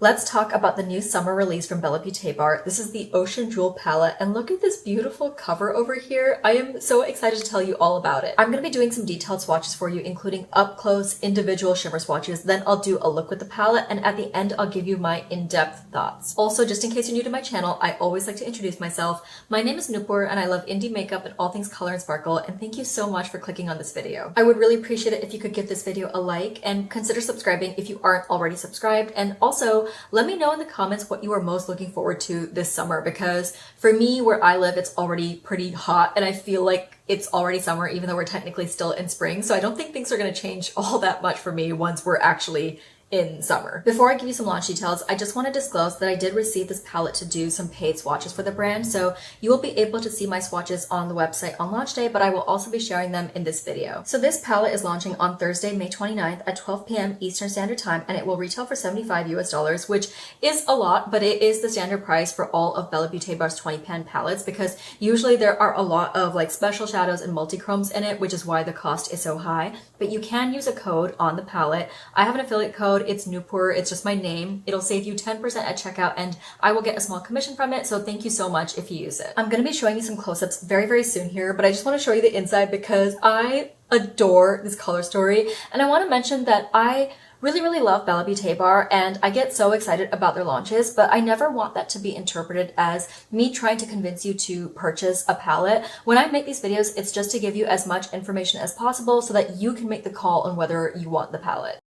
Let's talk about the new summer release from Bella Beaute Bar. This is the Ocean Jewel palette, and look at this beautiful cover over here. I am so excited to tell you all about it. I'm going to be doing some detailed swatches for you, including up close individual shimmer swatches. Then I'll do a look with the palette, and at the end I'll give you my in-depth thoughts. Also, just in case you're new to my channel, I always like to introduce myself. My name is Noopur, and I love indie makeup and all things color and sparkle, and thank you so much for clicking on this video. I would really appreciate it if you could give this video a like and consider subscribing if you aren't already subscribed, and also let me know in the comments what you are most looking forward to this summer, because for me, where I live, it's already pretty hot and I feel like it's already summer even though we're technically still in spring. So I don't think things are going to change all that much for me once we're actually in summer. Before I give you some launch details, I just want to disclose that I did receive this palette to do some paid swatches for the brand, so you will be able to see my swatches on the website on launch day, but I will also be sharing them in this video. So this palette is launching on Thursday, May 29th at 12 p.m. Eastern Standard Time, and it will retail for $75 US, which is a lot, but it is the standard price for all of Bella Beaute Bar's 20 pan palettes, because usually there are a lot of like special shadows and multi-chromes in it, which is why the cost is so high. But you can use a code on the palette. I have an affiliate code. It's Noopur. It's just my name. It'll save you 10% at checkout, and I will get a small commission from it, so thank you so much if you use it. I'm going to be showing you some close-ups very, very soon here, but I just want to show you the inside because I adore this color story, and I want to mention that I really love Bella Beaute Bar, and I get so excited about their launches, but I never want that to be interpreted as me trying to convince you to purchase a palette. When I make these videos, it's just to give you as much information as possible so that you can make the call on whether you want the palette.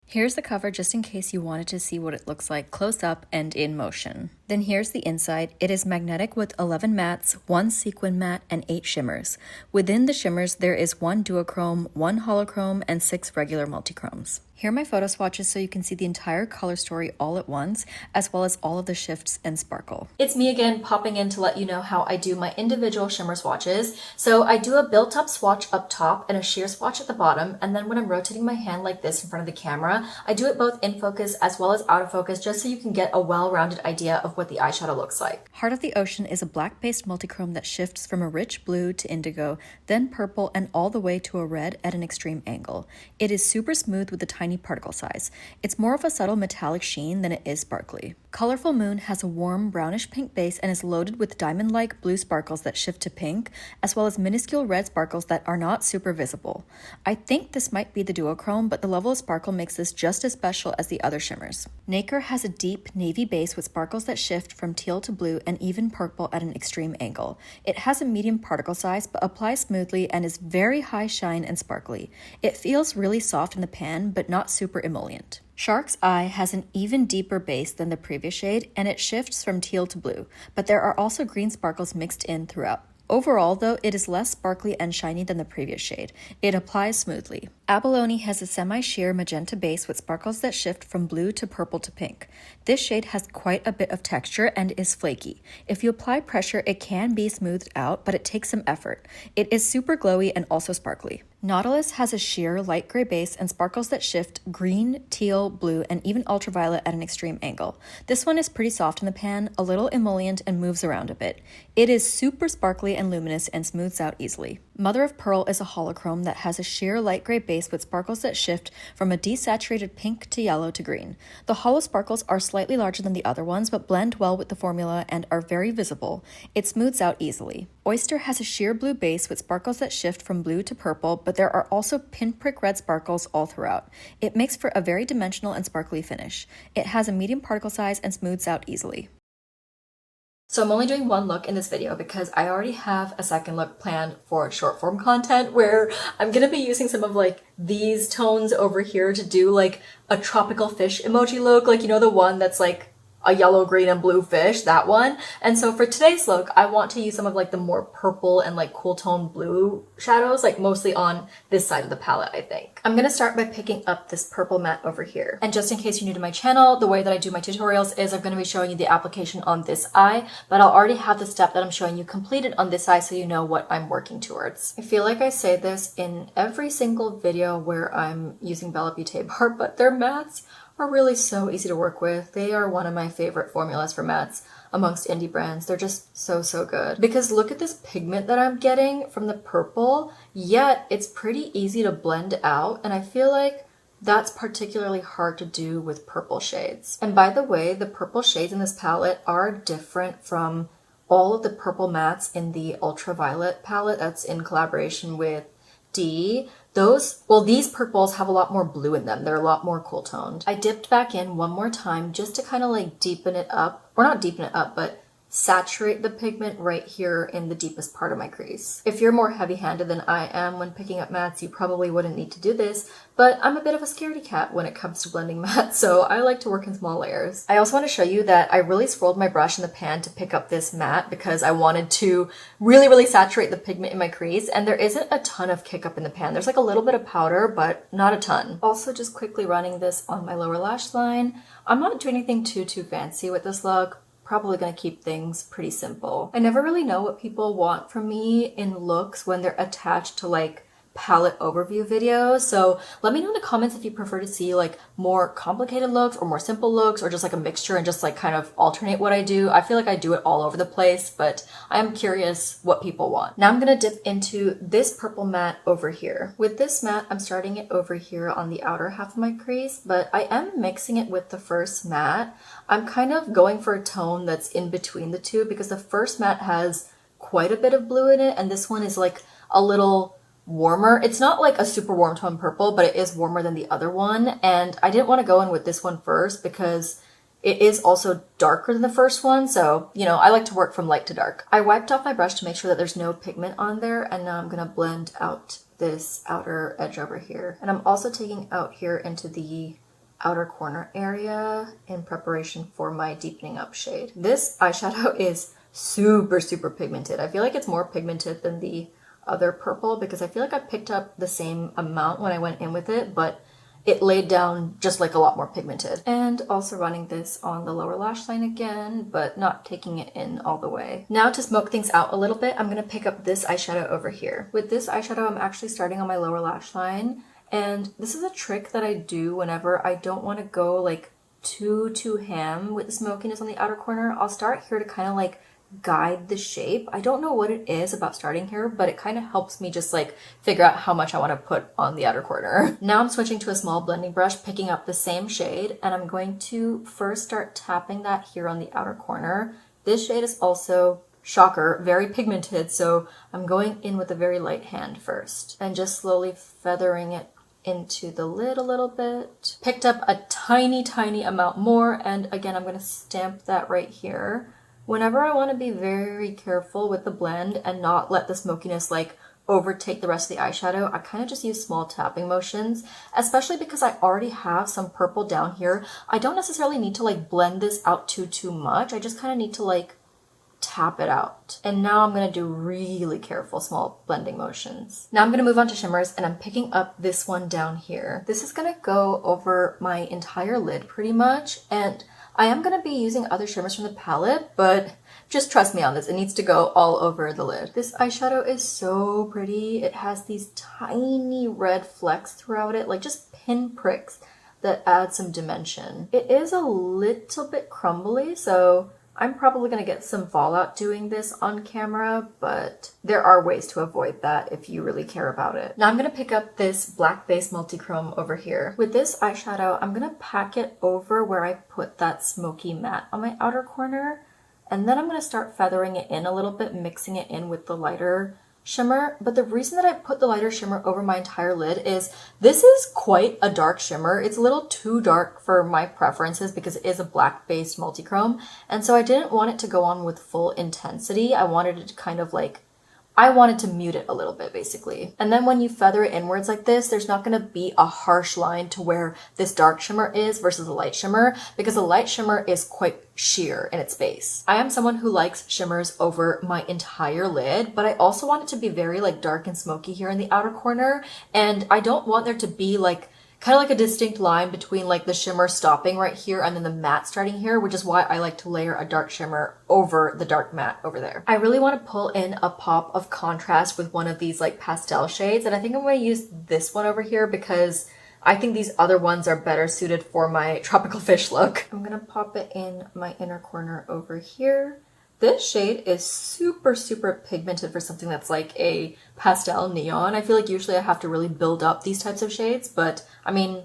Here's the cover just in case you wanted to see what it looks like close up and in motion. Then here's the inside. It is magnetic with 11 mattes, 1 sequin matte, and 8 shimmers. Within the shimmers, there is 1 duochrome, 1 holochrome, and 6 regular multichromes. Here are my photo swatches so you can see the entire color story all at once, as well as all of the shifts and sparkle. It's me again popping in to let you know how I do my individual shimmer swatches. So I do a built-up swatch up top and a sheer swatch at the bottom, and then when I'm rotating my hand like this in front of the camera, I do it both in focus as well as out of focus, just so you can get a well-rounded idea of what the eyeshadow looks like. Heart of the Ocean is a black-based multichrome that shifts from a rich blue to indigo, then purple, and all the way to a red at an extreme angle. It is super smooth with a tiny particle size. It's more of a subtle metallic sheen than it is sparkly. Colorful Moon has a warm brownish pink base and is loaded with diamond-like blue sparkles that shift to pink, as well as minuscule red sparkles that are not super visible. I think this might be the duochrome, but the level of sparkle makes this just as special as the other shimmers. Nacre has a deep navy base with sparkles that shift from teal to blue and even purple at an extreme angle. It has a medium particle size but applies smoothly and is very high shine and sparkly. It feels really soft in the pan but not super emollient. Shark's Eye has an even deeper base than the previous shade, and it shifts from teal to blue, but there are also green sparkles mixed in throughout. Overall, though, it is less sparkly and shiny than the previous shade. It applies smoothly. Abalone has a semi-sheer magenta base with sparkles that shift from blue to purple to pink. This shade has quite a bit of texture and is flaky. If you apply pressure, it can be smoothed out, but it takes some effort. It is super glowy and also sparkly. Nautilus has a sheer light gray base and sparkles that shift green, teal, blue, and even ultraviolet at an extreme angle. This one is pretty soft in the pan, a little emollient, and moves around a bit. It is super sparkly and luminous and smooths out easily. Mother of Pearl is a holochrome that has a sheer light gray base with sparkles that shift from a desaturated pink to yellow to green. The hollow sparkles are slightly larger than the other ones, but blend well with the formula and are very visible. It smooths out easily. Oyster has a sheer blue base with sparkles that shift from blue to purple, but there are also pinprick red sparkles all throughout. It makes for a very dimensional and sparkly finish. It has a medium particle size and smooths out easily. So I'm only doing one look in this video because I already have a second look planned for short form content where I'm going to be using some of like these tones over here to do like a tropical fish emoji look, like, you know, the one that's like a yellow, green, and blue fish, that one. And so for today's look, I want to use some of like the more purple and like cool tone blue shadows, like mostly on this side of the palette, I think. I'm gonna start by picking up this purple matte over here. And just in case you're new to my channel, the way that I do my tutorials is I'm gonna be showing you the application on this eye, but I'll already have the step that I'm showing you completed on this eye so you know what I'm working towards. I feel like I say this in every single video where I'm using Bella Beaute Bar, but their mattes are really so easy to work with. They are one of my favorite formulas for mattes amongst indie brands. They're just so good. Because look at this pigment that I'm getting from the purple, yet it's pretty easy to blend out, and I feel like That's particularly hard to do with purple shades. And by the way, the purple shades in this palette are different from all of the purple mattes in the Ultraviolet palette that's in collaboration with D. These purples have a lot more blue in them. They're a lot more cool toned. I dipped back in one more time just to kind of like deepen it up, or not deepen it up, but saturate the pigment right here in the deepest part of my crease. If you're more heavy-handed than I am when picking up mattes, you probably wouldn't need to do this, but I'm a bit of a scaredy cat when it comes to blending mattes, so I like to work in small layers. I also want to show you that I really swirled my brush in the pan to pick up this matte because I wanted to really saturate the pigment in my crease, and there isn't a ton of kick up in the pan. There's like a little bit of powder, but not a ton. Also, just quickly running this on my lower lash line. I'm not doing anything too fancy with this look. Probably gonna keep things pretty simple. I never really know what people want from me in looks when they're attached to like palette overview videos, so let me know in the comments if you prefer to see like more complicated looks or more simple looks, or just like a mixture and just like kind of alternate what I do. I feel like I do it all over the place, but I am curious what people want. Now I'm gonna dip into this purple matte over here. With this matte, I'm starting it over here on the outer half of my crease, but I am mixing it with the first matte. I'm kind of going for a tone that's in between the two because the first matte has quite a bit of blue in it, and this one is like a little warmer. It's not like a super warm tone purple, but it is warmer than the other one. And I didn't want to go in with this one first because it is also darker than the first one. So, you know, I like to work from light to dark. I wiped off my brush to make sure that there's no pigment on there. And now I'm going to blend out this outer edge over here. And I'm also taking out here into the outer corner area in preparation for my deepening up shade. This eyeshadow is super pigmented. I feel like it's more pigmented than the other purple because I feel like I picked up the same amount when I went in with it, but it laid down just like a lot more pigmented. And also running this on the lower lash line again, but not taking it in all the way. Now to smoke things out a little bit, I'm gonna pick up this eyeshadow over here. With this eyeshadow, I'm actually starting on my lower lash line, and this is a trick that I do whenever I don't want to go like too ham with the smokiness on the outer corner. I'll start here to kind of like guide the shape. I don't know what it is about starting here, but it kind of helps me just like figure out how much I want to put on the outer corner. Now I'm switching to a small blending brush, picking up the same shade, and I'm going to first start tapping that here on the outer corner. This shade is also, shocker, very pigmented, so I'm going in with a very light hand first and just slowly feathering it into the lid a little bit. Picked up a tiny amount more, and again I'm going to stamp that right here. Whenever I want to be very careful with the blend and not let the smokiness like overtake the rest of the eyeshadow, I kind of just use small tapping motions, especially because I already have some purple down here. I don't necessarily need to like blend this out too much. I just kind of need to like tap it out. And now I'm going to do really careful small blending motions. Now I'm going to move on to shimmers, and I'm picking up this one down here. This is going to go over my entire lid pretty much, and I am going to be using other shimmers from the palette, but just trust me on this. It needs to go all over the lid. This eyeshadow is so pretty. It has these tiny red flecks throughout it, like just pinpricks that add some dimension. It is a little bit crumbly, so I'm probably going to get some fallout doing this on camera, but there are ways to avoid that if you really care about it. Now I'm going to pick up this black base multi-chrome over here. With this eyeshadow, I'm going to pack it over where I put that smoky matte on my outer corner, and then I'm going to start feathering it in a little bit, mixing it in with the lighter shimmer. But the reason that I put the lighter shimmer over my entire lid is this is quite a dark shimmer. It's a little too dark for my preferences because it is a black based multi-chrome, and so I didn't want it to go on with full intensity. I wanted it to kind of like, I wanted to mute it a little bit basically. And then when you feather it inwards like this, there's not going to be a harsh line to where this dark shimmer is versus the light shimmer, because the light shimmer is quite sheer in its base. I am someone who likes shimmers over my entire lid, but I also want it to be very like dark and smoky here in the outer corner, and I don't want there to be like kind of like a distinct line between like the shimmer stopping right here and then the matte starting here, which is why I like to layer a dark shimmer over the dark matte over there. I really want to pull in a pop of contrast with one of these like pastel shades, and I think I'm going to use this one over here because I think these other ones are better suited for my tropical fish look. I'm going to pop it in my inner corner over here. This shade is super pigmented for something that's like a pastel neon. I feel like usually I have to really build up these types of shades, but I mean,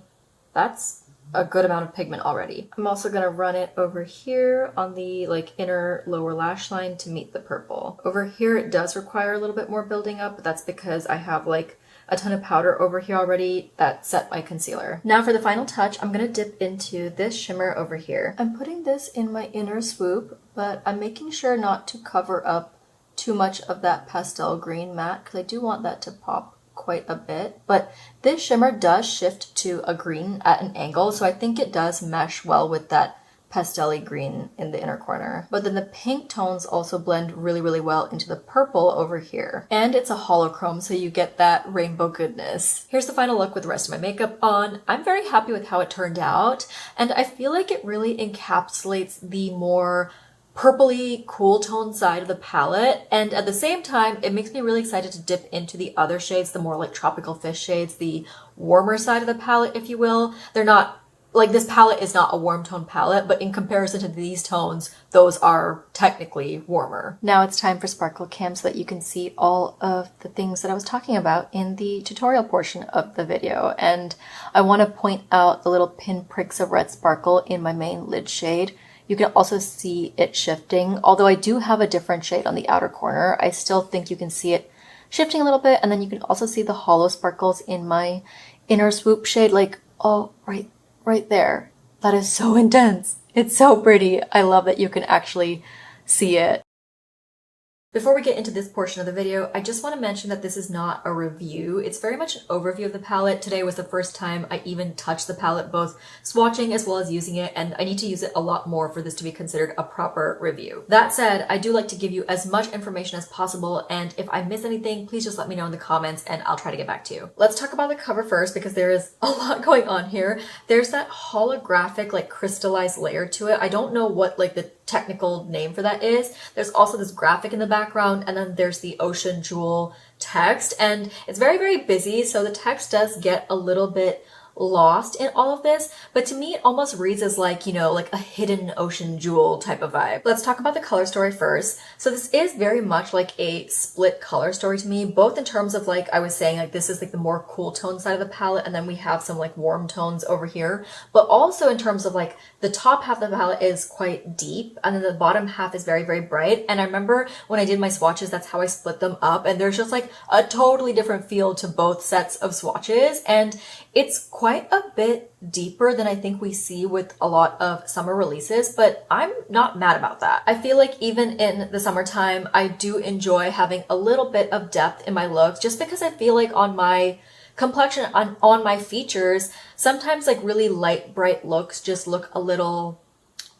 That's a good amount of pigment already. I'm also gonna run it over here on the like inner lower lash line to meet the purple. Over here it does require a little bit more building up, but that's because I have like a ton of powder over here already that set my concealer. Now for the final touch, I'm gonna dip into this shimmer over here. I'm putting this in my inner swoop, but I'm making sure not to cover up too much of that pastel green matte because I do want that to pop quite a bit. But this shimmer does shift to a green at an angle, so I think it does mesh well with that pastel-y green in the inner corner. But then the pink tones also blend really, really well into the purple over here. And it's a holochrome, so you get that rainbow goodness. Here's the final look with the rest of my makeup on. I'm very happy with how it turned out, and I feel like it really encapsulates the more purpley cool tone side of the palette, and at the same time it makes me really excited to dip into the other shades, the more like tropical fish shades, the warmer side of the palette, if you will. They're not like, this palette is not a warm tone palette, but in comparison to these tones, those are technically warmer. Now it's time for sparkle cam so that you can see all of the things that I was talking about in the tutorial portion of the video. And I want to point out the little pinpricks of red sparkle in my main lid shade. You can also see it shifting. Although I do have a different shade on the outer corner, I still think you can see it shifting a little bit. And then you can also see the hollow sparkles in my inner swoop shade, like, oh, right there. That is so intense. It's so pretty. I love that you can actually see it. Before we get into this portion of the video, I just want to mention that this is not a review. It's very much an overview of the palette. Today was the first time I even touched the palette, both swatching as well as using it, and I need to use it a lot more for this to be considered a proper review. That said, I do like to give you as much information as possible, and if I miss anything, please just let me know in the comments and I'll try to get back to you. Let's talk about the cover first because there is a lot going on here. There's that holographic, like crystallized layer to it. I don't know what like the technical name for that is. There's also this graphic in the background, and then there's the Ocean Jewel text, and it's very, very busy, so the text does get a little bit lost in all of this, but to me it almost reads as like, you know, like a hidden ocean jewel type of vibe. Let's talk about the color story first. So this is very much like a split color story to me, both in terms of, like I was saying, like this is like the more cool tone side of the palette, and then we have some like warm tones over here, but also in terms of like the top half of the palette is quite deep, and then the bottom half is very, very bright. And I remember when I did my swatches, that's how I split them up, and there's just like a totally different feel to both sets of swatches, and it's quite a bit deeper than I think we see with a lot of summer releases, but I'm not mad about that. I feel like even in the summertime, I do enjoy having a little bit of depth in my looks, just because I feel like on my complexion, on my features, sometimes like really light, bright looks just look a little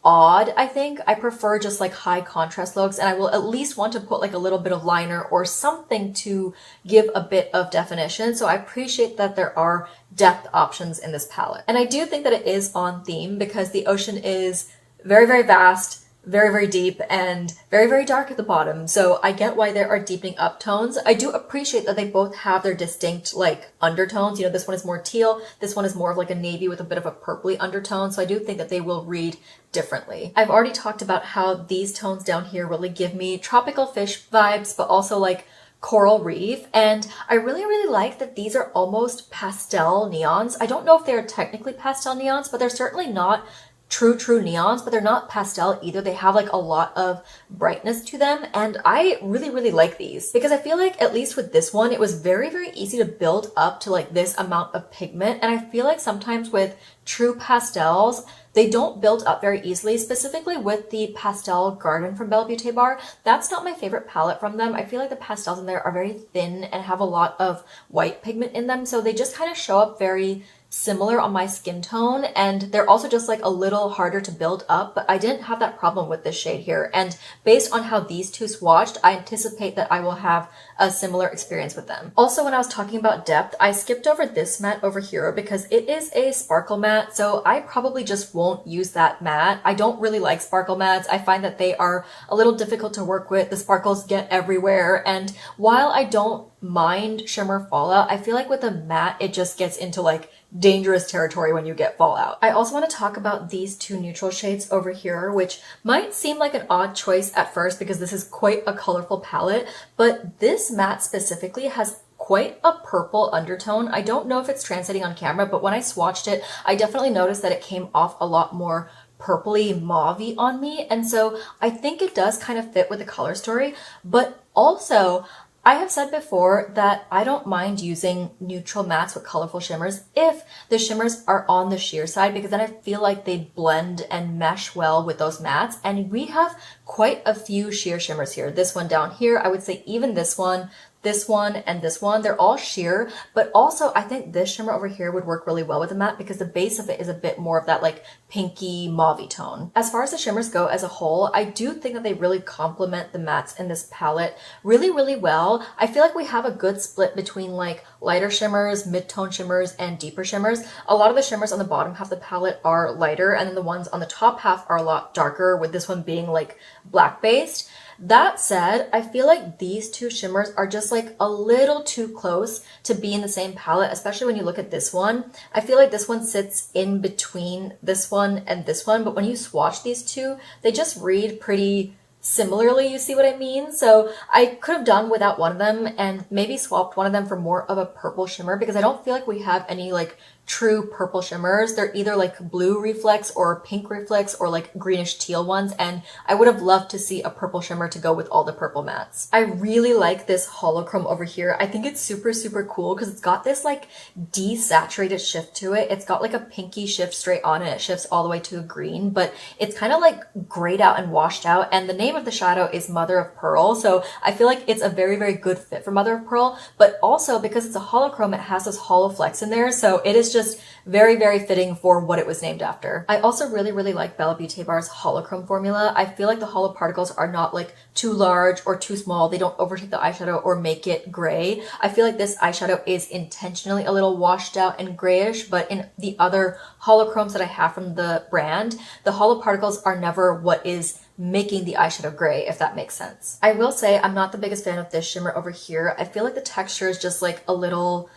odd. I think I prefer just like high contrast looks, and I will at least want to put like a little bit of liner or something to give a bit of definition. So I appreciate that there are depth options in this palette. And I do think that it is on theme because the ocean is very, very vast, very, very deep, and very, very dark at the bottom. So I get why there are deepening up tones. I do appreciate that they both have their distinct like undertones. You know, this one is more teal, this one is more of like a navy with a bit of a purpley undertone. So I do think that they will read differently. I've already talked about how these tones down here really give me tropical fish vibes, but also like coral reef. And I really, really like that these are almost pastel neons. I don't know if they're technically pastel neons, but they're certainly not true neons, but they're not pastel either. They have like a lot of brightness to them, and I really, really like these because I feel like at least with this one, it was very, very easy to build up to like this amount of pigment. And I feel like sometimes with true pastels, they don't build up very easily, specifically with the Pastel Garden from Bella Beaute Bar. That's not my favorite palette from them. I feel like the pastels in there are very thin and have a lot of white pigment in them, so they just kind of show up very similar on my skin tone, and they're also just like a little harder to build up, but I didn't have that problem with this shade here. And based on how these two swatched, I anticipate that I will have a similar experience with them. Also, when I was talking about depth, I skipped over this matte over here because it is a sparkle matte, so I probably just won't use that matte. I don't really like sparkle mattes. I find that they are a little difficult to work with. The sparkles get everywhere, and while I don't mind shimmer fallout, I feel like with a matte, it just gets into like dangerous territory when you get fallout. I also want to talk about these two neutral shades over here, which might seem like an odd choice at first because this is quite a colorful palette, but this matte specifically has quite a purple undertone. I don't know if it's translating on camera, but when I swatched it, I definitely noticed that it came off a lot more purpley mauvey on me. And so I think it does kind of fit with the color story, but also I have said before that I don't mind using neutral mattes with colorful shimmers if the shimmers are on the sheer side, because then I feel like they blend and mesh well with those mattes. And we have quite a few sheer shimmers here. This one down here, I would say even this one, and this one, they're all sheer, but also I think this shimmer over here would work really well with the matte because the base of it is a bit more of that like pinky mauvey tone. As far as the shimmers go as a whole, I do think that they really complement the mattes in this palette really, really well. I feel like we have a good split between like lighter shimmers, mid-tone shimmers, and deeper shimmers. A lot of the shimmers on the bottom half of the palette are lighter, and then the ones on the top half are a lot darker, with this one being like black based. That said, I feel like these two shimmers are just like a little too close to be in the same palette, especially when you look at this one. I feel like this one sits in between this one and this one, but when you swatch these two, they just read pretty similarly, you see what I mean? So I could have done without one of them and maybe swapped one of them for more of a purple shimmer, because I don't feel like we have any like true purple shimmers. They're either like blue reflex or pink reflex or like greenish teal ones, and I would have loved to see a purple shimmer to go with all the purple mattes. I really like this holochrome over here. I think it's super, super cool because it's got this like desaturated shift to it. It's got like a pinky shift straight on and it shifts all the way to a green, but it's kind of like grayed out and washed out. And the name of the shadow is Mother of Pearl, so I feel like it's a very, very good fit for Mother of Pearl, but also because it's a holochrome, it has those hollow flecks in there, so it is just very, very fitting for what it was named after. I also really, really like Bella Beaute Bar's holochrome formula. I feel like the hollow particles are not like too large or too small. They don't overtake the eyeshadow or make it gray. I feel like this eyeshadow is intentionally a little washed out and grayish, but in the other holochromes that I have from the brand, the hollow particles are never what is making the eyeshadow gray, if that makes sense. I will say I'm not the biggest fan of this shimmer over here. I feel like the texture is just like a little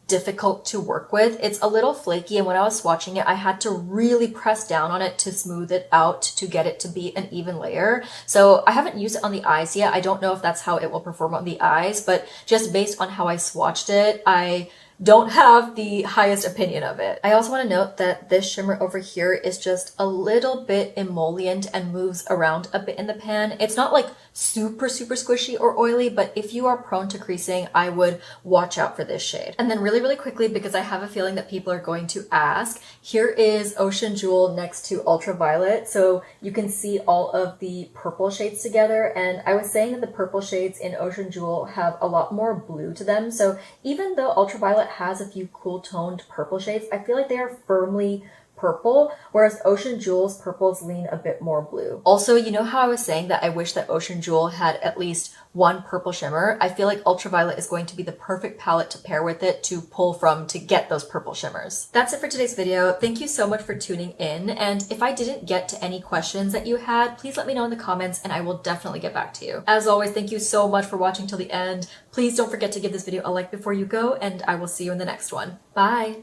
difficult to work with. It's a little flaky, and when I was swatching it, I had to really press down on it to smooth it out to get it to be an even layer. So I haven't used it on the eyes yet. I don't know if that's how it will perform on the eyes, but just based on how I swatched it, I don't have the highest opinion of it. I also want to note that this shimmer over here is just a little bit emollient and moves around a bit in the pan. It's not like super, super squishy or oily, but if you are prone to creasing, I would watch out for this shade. And then really, really quickly, because I have a feeling that people are going to ask, here is Ocean Jewel next to Ultraviolet. So you can see all of the purple shades together. And I was saying that the purple shades in Ocean Jewel have a lot more blue to them. So even though Ultraviolet has a few cool toned purple shades, I feel like they are firmly purple, whereas Ocean Jewel's purples lean a bit more blue. Also, you know how I was saying that I wish that Ocean Jewel had at least one purple shimmer? I feel like Ultraviolet is going to be the perfect palette to pair with it to pull from to get those purple shimmers. That's it for today's video. Thank you so much for tuning in, and if I didn't get to any questions that you had, please let me know in the comments and I will definitely get back to you. As always, thank you so much for watching till the end. Please don't forget to give this video a like before you go, and I will see you in the next one. Bye!